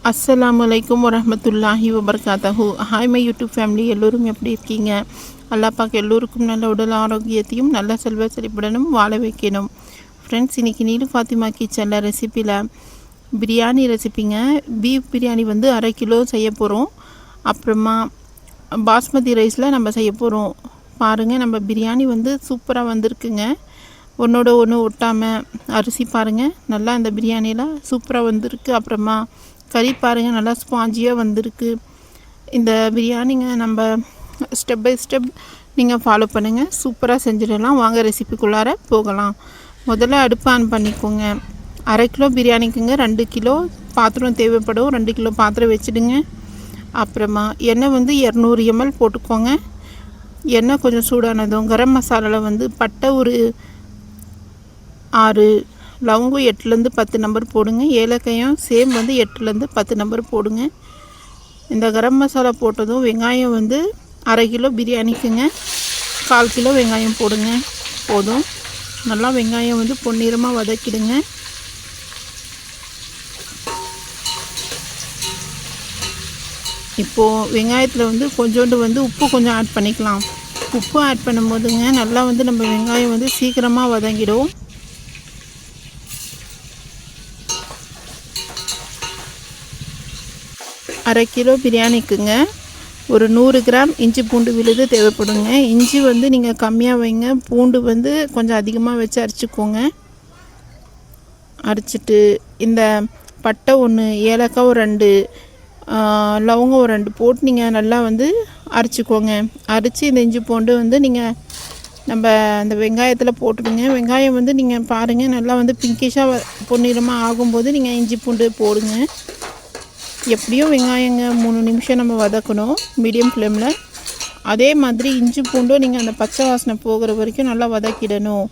அஸ்ஸலாமு அலைக்கும் வரஹ்மத்துல்லாஹி வபரகாத்தஹு. ஹாய் மை யூடியூப் ஃபேமிலி, எல்லோரும் எப்படி இருக்கீங்க? அல்லாஹ் பாக் எல்லோருக்கும் நல்ல உடல் ஆரோக்கியத்தையும் நல்ல செல்வ செழிப்புடனும் வாழ வைக்கணும். ஃப்ரெண்ட்ஸ், இன்றைக்கி நீலு ஃபாத்திமா கிச்சனில் ரெசிப்பியில் பிரியாணி ரெசிப்பிங்க. பீஃப் பிரியாணி வந்து 1/2 கிலோ செய்ய போகிறோம். அப்புறமா பாஸ்மதி ரைஸில் நம்ம செய்ய போகிறோம். பாருங்கள், நம்ம பிரியாணி வந்து சூப்பராக வந்திருக்குங்க. ஒன்றோட ஒன்று ஒட்டாமல் அரிசி பாருங்கள், நல்லா அந்த பிரியாணியில் சூப்பராக வந்திருக்கு. அப்புறமா கறி பாருங்கள், நல்லா ஸ்பாஞ்சியாக வந்திருக்கு. இந்த பிரியாணிங்க நம்ம ஸ்டெப் பை ஸ்டெப் நீங்கள் ஃபாலோ பண்ணுங்கள், சூப்பராக செஞ்சிடலாம். வாங்க ரெசிபிக்குள்ளார போகலாம். முதல்ல அடுப்பு ஆன் பண்ணிக்கோங்க. 1/2 கிலோ பிரியாணிக்குங்க 2 கிலோ பாத்திரம் தேவைப்படும். 2 கிலோ பாத்திரம் வச்சுடுங்க. அப்புறமா எண்ணெய் வந்து 200 ml போட்டுக்கோங்க. எண்ணெய் கொஞ்சம் சூடானதும் கரம் மசாலாவில் வந்து பட்டை ஒரு 6, லவங்கம் 8லேருந்து 10 நம்பர் போடுங்க. ஏலக்காயும் சேம் வந்து 8லேருந்து 10 நம்பர் போடுங்க. இந்த கரம் மசாலா போட்டதும் வெங்காயம் வந்து 1/2 கிலோ பிரியாணிக்குங்க 1/4 கிலோ வெங்காயம் போடுங்க. போதும். நல்லா வெங்காயம் வந்து பொன்னிறமாக வதக்கிடுங்க. இப்போது வெங்காயத்தில் வந்து கொஞ்சோண்டு வந்து உப்பு கொஞ்சம் ஆட் பண்ணிக்கலாம். உப்பு ஆட் பண்ணும்போதுங்க நல்லா வந்து நம்ம வெங்காயம் வந்து சீக்கிரமாக வதங்கிடும். அரை கிலோ பிரியாணிக்குங்க ஒரு 100 கிராம் இஞ்சி பூண்டு விழுது தேவைப்படுங்க. இஞ்சி வந்து நீங்கள் கம்மியாக வைங்க, பூண்டு வந்து கொஞ்சம் அதிகமாக வச்சு அரைச்சிக்கோங்க. அரைச்சிட்டு இந்த பட்டை 1, ஏலக்காய் ஒரு 2, லவங்கம் ஒரு 2 போட்டு நீங்கள் நல்லா வந்து அரைச்சிக்கோங்க. அரைச்சி இந்த இஞ்சி பூண்டு வந்து நீங்கள் நம்ம அந்த வெங்காயத்தில் போட்டுடுங்க. வெங்காயம் வந்து நீங்கள் பாருங்கள், நல்லா வந்து பிங்கிஷாக பொன்னிறமாக ஆகும்போது நீங்கள் இஞ்சி பூண்டு போடுங்க. எப்படியும் வெங்காயங்க 3 நிமிஷம் நம்ம வதக்கணும் மீடியம் ஃப்ளேமில். அதே மாதிரி இஞ்சி பூண்டும் நீங்கள் அந்த பச்சை வாசனை போகிற வரைக்கும் நல்லா வதக்கிடணும்.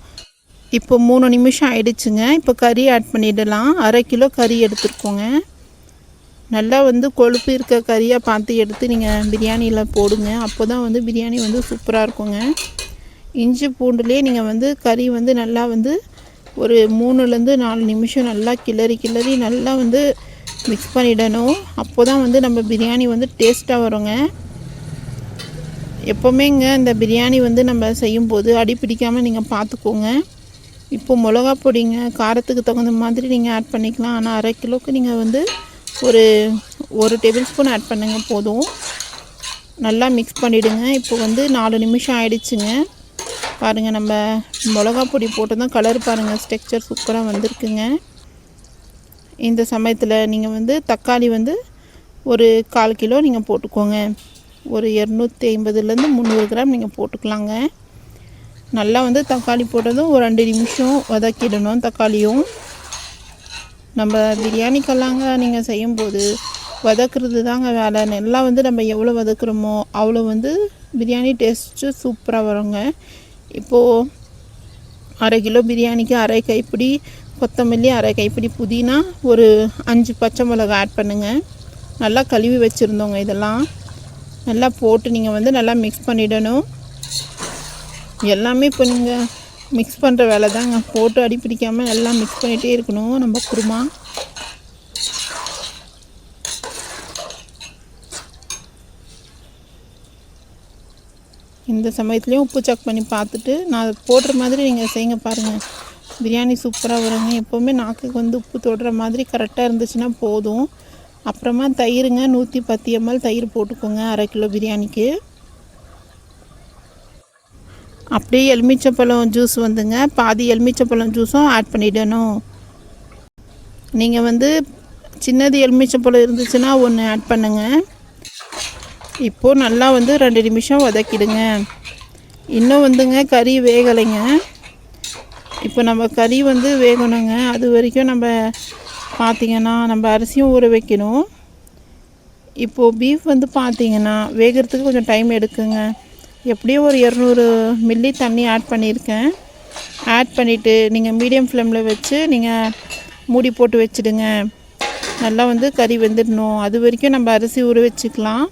இப்போ 3 நிமிஷம் ஆயிடுச்சுங்க. இப்போ கறி ஆட் பண்ணிடலாம். 1/2 கிலோ கறி எடுத்துருக்கோங்க. நல்லா வந்து கொழுப்பு இருக்க கறியாக பார்த்து எடுத்து நீங்கள் பிரியாணியில் போடுங்க. அப்போ தான் வந்து பிரியாணி வந்து சூப்பராக இருக்குங்க. இஞ்சி பூண்டுலேயே நீங்கள் வந்து கறி வந்து நல்லா வந்து ஒரு 3லேருந்து 4 நிமிஷம் நல்லா கிளறி நல்லா வந்து மிக்ஸ் பண்ணிடணும். அப்போ தான் வந்து நம்ம பிரியாணி வந்து டேஸ்ட்டாக வருங்க. எப்போவுமேங்க இந்த பிரியாணி வந்து நம்ம செய்யும்போது அடி பிடிக்காமல் நீங்கள் பார்த்துக்கோங்க. இப்போ மிளகா பொடிங்க காரத்துக்கு தகுந்த மாதிரி நீங்கள் ஆட் பண்ணிக்கலாம். ஆனால் 1/2 கிலோவுக்கு நீங்கள் வந்து ஒரு டேபிள் ஸ்பூன் ஆட் பண்ணுங்க போதும். நல்லா மிக்ஸ் பண்ணிவிடுங்க. இப்போ வந்து 4 நிமிஷம் ஆயிடுச்சுங்க. பாருங்கள், நம்ம மிளகா பொடி போட்டு தான் கலர் பாருங்கள், ஸ்ட்ரக்சர் சூப்பராக வந்திருக்குங்க. இந்த சமயத்தில் நீங்கள் வந்து தக்காளி வந்து ஒரு 1/4 கிலோ நீங்கள் போட்டுக்கோங்க. ஒரு 250லேருந்து 300 கிராம் நீங்கள் போட்டுக்கலாங்க. நல்லா வந்து தக்காளி போட்டதும் ஒரு 2 நிமிஷம் வதக்கிடணும். தக்காளியும் நம்ம பிரியாணிக்கெல்லாங்க நீங்கள் செய்யும்போது வதக்குறது தாங்க வேலை. நல்லா வந்து நம்ம எவ்வளோ வதக்குறோமோ அவ்வளோ வந்து பிரியாணி டேஸ்ட்டு சூப்பராக வருங்க. இப்போது 1/2 கிலோ பிரியாணிக்கு 1/2 கைப்பிடி கொத்தமல்லி, 1/2 கைப்பிடி புதினா, ஒரு 5 பச்சை மிளகா ஆட் பண்ணுங்கள். நல்லா கழுவி வச்சுருந்தோங்க. இதெல்லாம் நல்லா போட்டு நீங்கள் வந்து நல்லா மிக்ஸ் பண்ணிடணும். எல்லாமே இப்போ நீங்கள் மிக்ஸ் பண்ணுற வேலை தாங்க. போட்டு அடி பிடிக்காமல் எல்லாம் மிக்ஸ் பண்ணிகிட்டே இருக்கணும் நம்ம குருமா. இந்த சமயத்துலேயும் உப்பு செக் பண்ணி பார்த்துட்டு நான் போடுற மாதிரி நீங்கள் செய்யுங்க. பாருங்கள், பிரியாணி சூப்பராக வருங்க. எப்போவுமே நாக்குக்கு வந்து உப்பு தொடுற மாதிரி கரெக்டாக இருந்துச்சுன்னா போதும். அப்புறமா தயிருங்க 110 ml தயிர் போட்டுக்கோங்க 1/2 கிலோ பிரியாணிக்கு. அப்படியே எலுமிச்சப்பழம் ஜூஸ் வந்துங்க பாதி எலுமிச்சப்பழம் ஜூஸும் ஆட் பண்ணிடணும். நீங்கள் வந்து சின்னது எலுமிச்சப்பழம் இருந்துச்சுன்னா 1 ஆட் பண்ணுங்கள். இப்போது நல்லா வந்து 2 நிமிஷம் வதக்கிடுங்க. இன்னும் வந்துங்க கறி வேகலைங்க. இப்போ நம்ம கறி வந்து வேகணுங்க. அது வரைக்கும் நம்ம பார்த்திங்கன்னா நம்ம அரிசியும் ஊற வைக்கணும். இப்போது பீஃப் வந்து பார்த்திங்கன்னா வேகிறதுக்கு கொஞ்சம் டைம் எடுக்குங்க. எப்படியும் ஒரு 200 மில்லி தண்ணி ஆட் பண்ணியிருக்கேன். ஆட் பண்ணிவிட்டு நீங்கள் மீடியம் ஃப்ளேமில் வச்சு நீங்கள் மூடி போட்டு வச்சுடுங்க. நல்லா வந்து கறி வெந்துடணும். அது வரைக்கும் நம்ம அரிசி ஊற வச்சுக்கலாம்.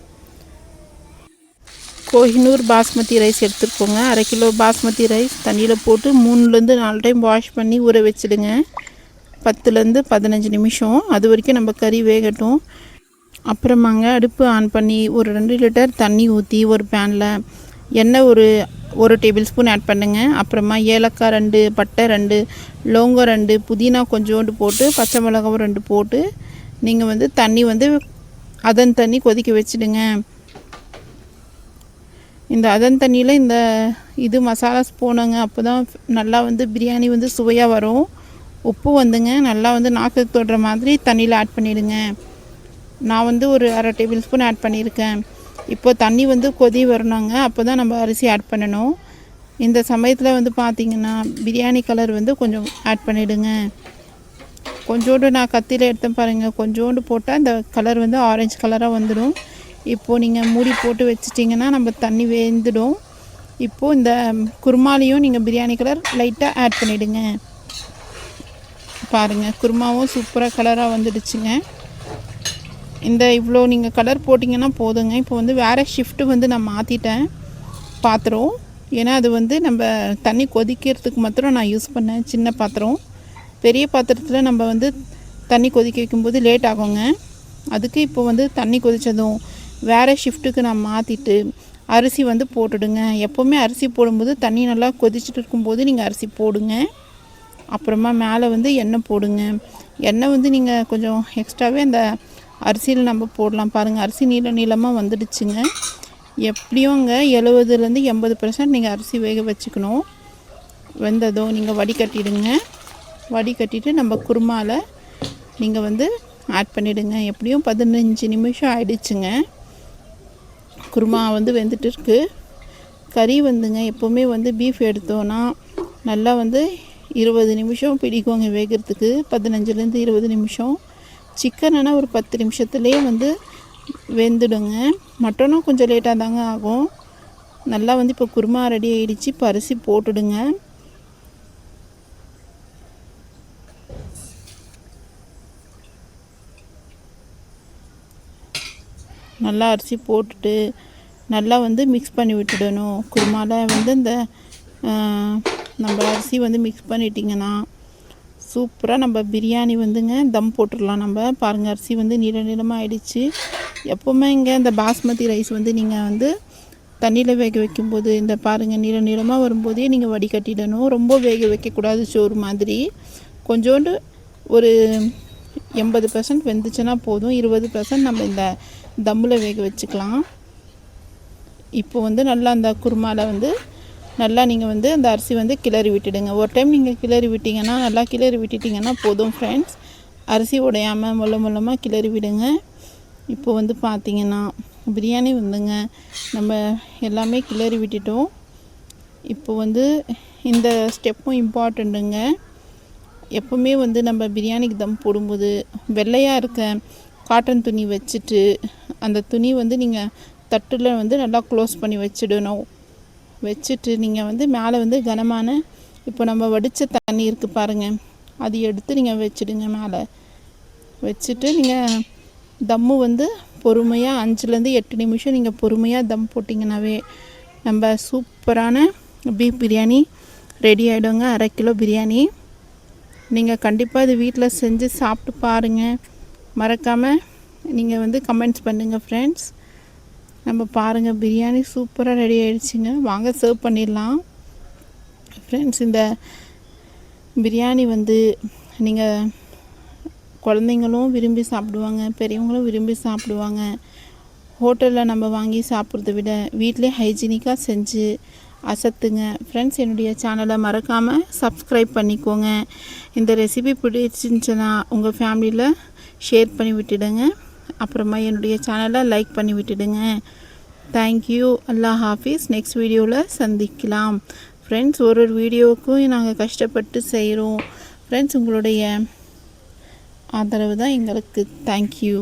கோஹினூர் பாஸ்மதி ரைஸ் எடுத்துருக்கோங்க. 1/2 கிலோ பாஸ்மதி ரைஸ் தண்ணியில் போட்டு 3லேருந்து 4 டைம் வாஷ் பண்ணி ஊற வச்சுடுங்க. 10லேருந்து 15 நிமிஷம். அது வரைக்கும் நம்ம கறி வேகட்டும். அப்புறமாங்க அடுப்பு ஆன் பண்ணி ஒரு 2 லிட்டர் தண்ணி ஊற்றி ஒரு பேனில் எண்ணெய் ஒரு டேபிள் ஸ்பூன் ஆட் பண்ணுங்க. அப்புறமா ஏலக்காய் 2, பட்டை 2, லவங்கம் 2, புதினா கொஞ்சோண்டு போட்டு பச்சை மிளகாவும் 2 போட்டு நீங்கள் வந்து தண்ணி வந்து அதன் தண்ணி கொதிக்க வச்சுடுங்க. இந்த அதன் தண்ணியில் இந்த இது மசாலாஸ் போனங்க, அப்போ தான் நல்லா வந்து பிரியாணி வந்து சுவையாக வரும். உப்பு வந்துங்க நல்லா வந்து நாக்குக்கு தொடுற மாதிரி தண்ணியில் ஆட் பண்ணிவிடுங்க. நான் வந்து ஒரு அரை டேபிள் ஸ்பூன் ஆட் பண்ணியிருக்கேன். இப்போ தண்ணி வந்து கொதி வரணுங்க, அப்போ தான் நம்ம அரிசி ஆட் பண்ணணும். இந்த சமயத்தில் வந்து பார்த்திங்கன்னா பிரியாணி கலர் வந்து கொஞ்சம் ஆட் பண்ணிவிடுங்க. கொஞ்சோண்டு நான் கத்தியில் எடுத்தேன் பாருங்கள், கொஞ்சோண்டு போட்டால் இந்த கலர் வந்து ஆரஞ்சு கலராக வந்துடும். இப்போது நீங்கள் மூடி போட்டு வச்சிட்டிங்கன்னா நம்ம தண்ணி வெந்துடும். இப்போது இந்த குருமாலையும் நீங்கள் பிரியாணி கலர் லைட்டாக ஆட் பண்ணிவிடுங்க. பாருங்கள் குருமாவும் சூப்பராக கலராக வந்துடுச்சுங்க. இந்த இவ்வளோ நீங்கள் கலர் போட்டிங்கன்னா போதுங்க. இப்போ வந்து வேறு ஷிஃப்ட்டு வந்து நான் மாற்றிட்டேன் பாத்திரம். ஏன்னா அது வந்து நம்ம தண்ணி கொதிக்கிறதுக்கு மாத்திரம் நான் யூஸ் பண்ணேன் சின்ன பாத்திரம். பெரிய பாத்திரத்தில் நம்ம வந்து தண்ணி கொதிக்க வைக்கும்போது லேட் ஆகுங்க. அதுக்கு இப்போ வந்து தண்ணி கொதித்ததும் வேறு ஷிஃப்ட்டுக்கு நான் மாற்றிட்டு அரிசி வந்து போட்டுடுங்க. எப்போவுமே அரிசி போடும்போது தண்ணி நல்லா கொதிச்சுட்டு இருக்கும்போது நீங்கள் அரிசி போடுங்க. அப்புறமா மேலே வந்து எண்ணெய் போடுங்க. எண்ணெய் வந்து நீங்கள் கொஞ்சம் எக்ஸ்ட்ராவே அந்த அரிசியில் நம்ம போடலாம். பாருங்கள் அரிசி நீளமாக வந்துடுச்சுங்க. எப்படியோங்க 70% 80% நீங்கள் அரிசி வேக வச்சுக்கணும். வெந்ததும் நீங்கள் வடிகட்டிடுங்க. வடிகட்டிட்டு நம்ம குருமாவில் நீங்கள் வந்து ஆட் பண்ணிவிடுங்க. எப்படியும் 15 நிமிஷம் ஆயிடுச்சுங்க. குருமா வந்து வெந்துட்டு இருக்குது. கறி வந்துங்க எப்போவுமே வந்து பீஃப் எடுத்தோன்னா நல்லா வந்து 20 நிமிஷம் பிடிக்குங்க வேகிறதுக்கு, 15லேருந்து 20 நிமிஷம். சிக்கன்னா ஒரு 10 நிமிஷத்துலேயே வந்து வெந்துடுங்க. மட்டனும் கொஞ்சம் லேட்டாக தாங்க ஆகும். நல்லா வந்து இப்போ குருமா ரெடி ஆகிடுச்சு. இப்போ அரிசி போட்டுடுங்க. நல்லா அரிசி போட்டுட்டு நல்லா வந்து மிக்ஸ் பண்ணி விட்டுடணும். குருமாவில் வந்து இந்த நம்ம அரிசி வந்து மிக்ஸ் பண்ணிட்டிங்கன்னா சூப்பராக நம்ம பிரியாணி வந்துங்க தம் போட்டுடலாம். நம்ம பாருங்கள் அரிசி வந்து நீளமாக ஆகிடுச்சு. எப்போவுமே இங்கே இந்த பாஸ்மதி ரைஸ் வந்து நீங்கள் வந்து தண்ணியில் வேக வைக்கும்போது இந்த பாருங்கள் நீளமாக வரும்போதே நீங்கள் வடிகட்டிடணும். ரொம்ப வேக வைக்கக்கூடாது சோறு மாதிரி. கொஞ்சோண்டு ஒரு 80% வெந்துச்சுன்னா போதும். 20% நம்ம இந்த தம்மில் வேக வச்சுக்கலாம். இப்போ வந்து நல்லா அந்த குருமாவில் வந்து நல்லா நீங்கள் வந்து அந்த அரிசி வந்து கிளறி விட்டுடுங்க. ஒரு டைம் நீங்கள் கிளறி விட்டிங்கன்னா நல்லா கிளறி விட்டுட்டிங்கன்னா போதும் ஃப்ரெண்ட்ஸ். அரிசி உடையாமல் மொல்லமாக கிளறி விடுங்க. இப்போ வந்து பார்த்திங்கன்னா பிரியாணி வந்துங்க நம்ம எல்லாமே கிளறி விட்டுட்டோம். இப்போ வந்து இந்த ஸ்டெப்பும் இம்பார்ட்டண்ட்டுங்க. எப்போவுமே வந்து நம்ம பிரியாணிக்கு தம் போடும்போது வெள்ளையாக இருக்க காட்டன் துணி வச்சுட்டு அந்த துணி வந்து நீங்கள் தட்டில் வந்து நல்லா க்ளோஸ் பண்ணி வச்சிடணும். வச்சுட்டு நீங்கள் வந்து மேலே வந்து கனமான இப்போ நம்ம வடித்த தண்ணி இருக்குது பாருங்கள், அது எடுத்து நீங்கள் வச்சுடுங்க. மேலே வச்சுட்டு நீங்கள் தம்மு வந்து பொறுமையாக 5லேருந்து 8 நிமிஷம் நீங்கள் பொறுமையாக தம் போட்டிங்கனாவே நம்ம சூப்பரான பீஃப் பிரியாணி ரெடி ஆகிடுங்க. 1/2 கிலோ பிரியாணி. நீங்கள் கண்டிப்பாக இது வீட்டில் செஞ்சு சாப்பிட்டு பாருங்கள். மறக்காமல் நீங்கள் வந்து கமெண்ட்ஸ் பண்ணுங்கள் ஃப்ரெண்ட்ஸ். நம்ம பாருங்கள் பிரியாணி சூப்பராக ரெடி ஆகிடுச்சிங்க. வாங்க சர்வ் பண்ணிடலாம் ஃப்ரெண்ட்ஸ். இந்த பிரியாணி வந்து நீங்கள் குழந்தைங்களும் விரும்பி சாப்பிடுவாங்க, பெரியவங்களும் விரும்பி சாப்பிடுவாங்க. ஹோட்டலில் நம்ம வாங்கி சாப்பிட்றத விட வீட்டிலே ஹைஜீனிக்காக செஞ்சு அசத்துங்க ஃப்ரெண்ட்ஸ். என்னுடைய சேனலை மறக்காமல் சப்ஸ்கிரைப் பண்ணிக்கோங்க. இந்த ரெசிபி பிடிச்சிருந்துச்சுன்னா உங்கள் ஃபேமிலியில் ஷேர் பண்ணி விட்டுடுங்க. அப்புறமா என்னுடைய சேனலை லைக் பண்ணி விட்டுடுங்க. தேங்க்யூ. அல்லாஹ் ஹாஃபிஸ். நெக்ஸ்ட் வீடியோவில் சந்திக்கலாம் ஃப்ரெண்ட்ஸ். ஒரு வீடியோவுக்கும் நாங்கள் கஷ்டப்பட்டு செய்கிறோம் ஃப்ரெண்ட்ஸ். உங்களுடைய ஆதரவு தான் எங்களுக்கு. தேங்க்யூ.